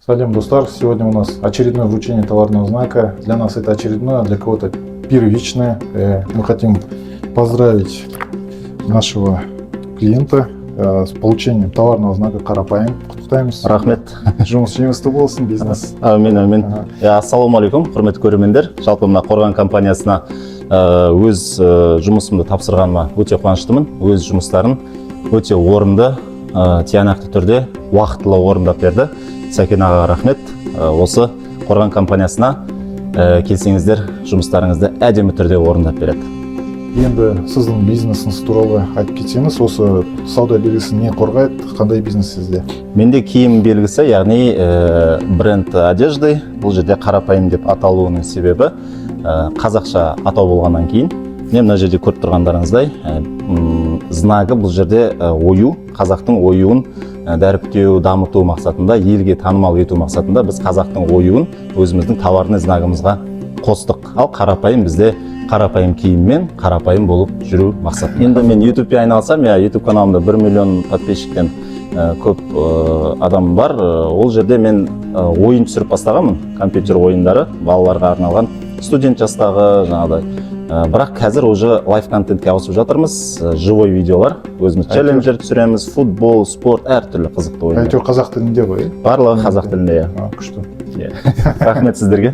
Салем, достар! Сегодня у нас очередное вручение товарного знака. Для нас это очередное, для кого-то первичное. Мы хотим поздравить нашего клиента с получением товарного знака Қарапайым. Құттықтаймыз. Рахмет. Жұмыс жемісті болсын, бизнес. Амин. Ассалаумағалейкум, құрметті көрермендер. Жалпы мына Қорған компаниясына өз жұмысымды тапсырғаныма өте қуаныштымын. Өз жұмыстарын өте орынды, тиянақты түрде, уақытылы орындап берді. Сәкен аға рахмет. Осы Қорған компаниясына келсеңіздер, жұмыстарыңызды әдемі түрде орындап береді. Енді сіздің бизнесіңіз туралы айтып кетсеңіз, осы сауда белгісі не қорғайды, қандай бизнес сізде? Менде киім белгісі, яғни бренд одежды. Бұл жерде Қарапайым деп аталуының себебі қазақша атау болғаннан кейін, мына жерде көріп тұрғандарыңыздай, знагы бұл жерде ою, қазақтың оюын дәріптеу, дамыту мақсатында, елге танымал ету мақсатында біз қазақтың оюын өзіміздің товарный знагымызға қостық. Ал Қарапайым бізде қарапайым киіммен қарапайым болып жүру мақсат. Енді мен YouTube-пе айналсам, YouTube каналымда 1 миллион подписчиктен көп адам бар. Ол жерде мен ойын түсіріп бастағанмын, компьютер ойындары, балаларға арналған, студент жастағы жаңағыдай. Бірақ қазір уже лайф контентке ауысып жатырмыз, живой видеолар, өзіміз челленджер түсіреміз, футбол, спорт, әртүрлі қызықты ойындар. Әйтеуір қазақ тілінде ғой? Барлығы қазақ тілінде. Күшті. Рахмет сіздерге.